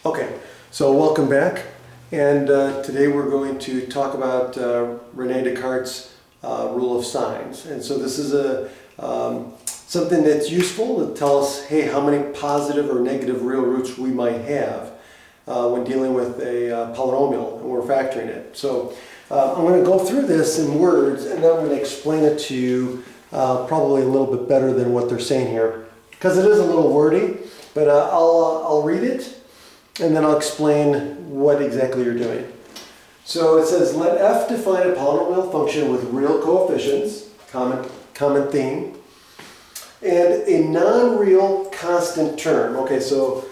Okay, so welcome back, and today we're going to talk about René Descartes' rule of signs. And so this is something that's useful to tell us, hey, how many positive or negative real roots we might have when dealing with a polynomial and we're factoring it. So I'm going to go through this in words, and then I'm going to explain it to you probably a little bit better than what they're saying here, because it is a little wordy, but I'll read it and then I'll explain what exactly you're doing. So it says, let f define a polynomial function with real coefficients, common theme, and a non-real constant term. Okay, so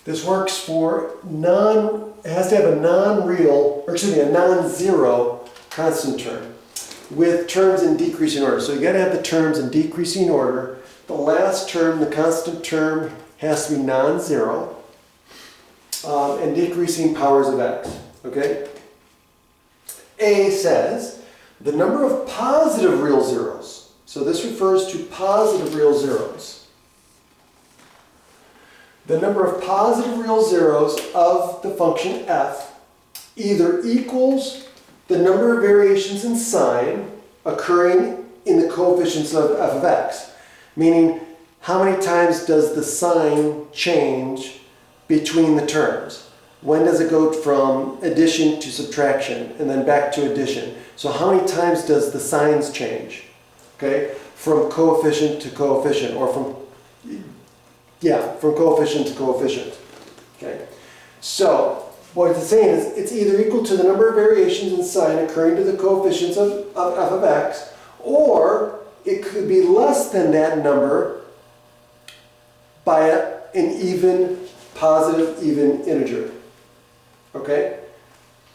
this works for it has to have a non-zero constant term with terms in decreasing order. So you got to have the terms in decreasing order. The last term, the constant term, has to be non-zero. And decreasing powers of x, okay? A says the number of positive real zeros. So this refers to positive real zeros. The number of positive real zeros of the function f either equals the number of variations in sign occurring in the coefficients of f of x, meaning how many times does the sign change between the terms. When does it go from addition to subtraction and then back to addition? So how many times does the signs change? Okay, from coefficient to coefficient, or from coefficient to coefficient. Okay, so what it's saying is it's either equal to the number of variations in sign occurring to the coefficients of f of x, or it could be less than that number by an even positive even integer. Okay?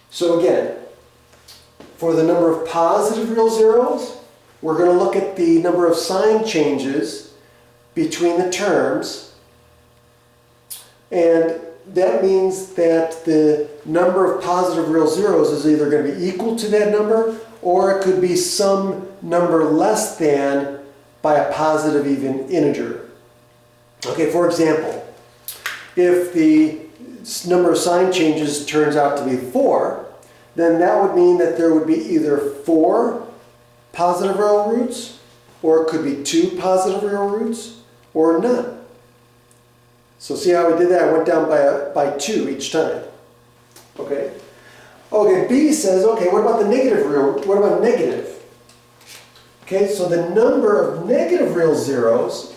So again, for the number of positive real zeros, we're going to look at the number of sign changes between the terms, and that means that the number of positive real zeros is either going to be equal to that number, or it could be some number less than by a positive even integer. Okay, for example, if the number of sign changes turns out to be 4, then that would mean that there would be either 4 positive real roots, or it could be 2 positive real roots, or none. So see how we did that? I went down by 2 each time. Okay. Okay, B says, okay, what about the negative real? What about negative? Okay, so the number of negative real zeros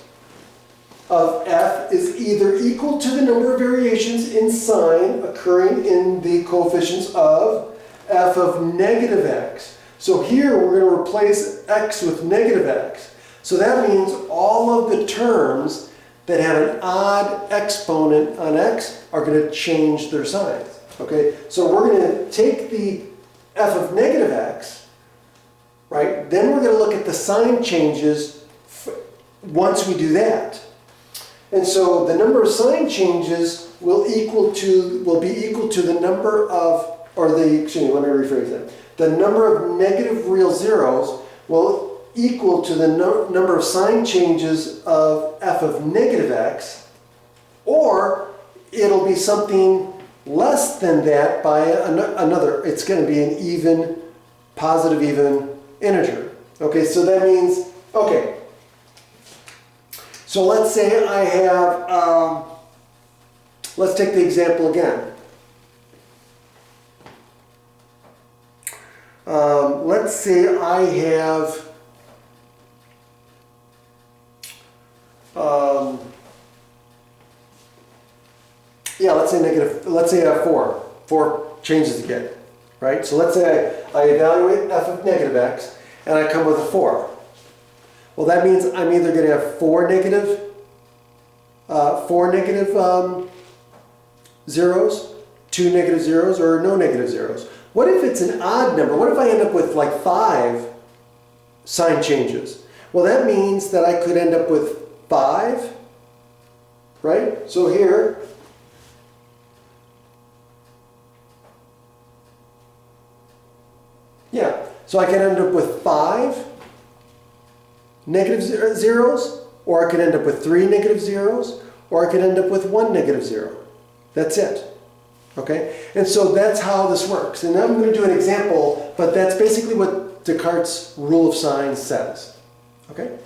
of f is either equal to the number of variations in sign occurring in the coefficients of f of negative x. So here we're going to replace x with negative x. So that means all of the terms that have an odd exponent on x are going to change their signs. Okay, so we're going to take the f of negative x, right? Then we're going to look at the sign changes once we do that. And so the number of sign changes will be equal to the number of, let me rephrase that. The number of negative real zeros will equal to the number of sign changes of f of negative x, or it'll be something less than that by another. It's going to be an even, positive even integer. Okay, so that means, okay. So let's say I have, let's take the example again. Let's say I have, let's say I have 4 changes again, right? So let's say I evaluate f of negative x, and I come with a 4. Well, that means I'm either going to have 4 negative zeros, 2 negative zeros, or no negative zeros. What if it's an odd number? What if I end up with like 5 sign changes? Well, that means that I could end up with 5, right? So here, so I can end up with 5 negative zeros, or I could end up with 3 negative zeros, or I could end up with 1 negative zero. That's it. Okay? And so that's how this works. And I'm going to do an example, but that's basically what Descartes' rule of signs says. Okay?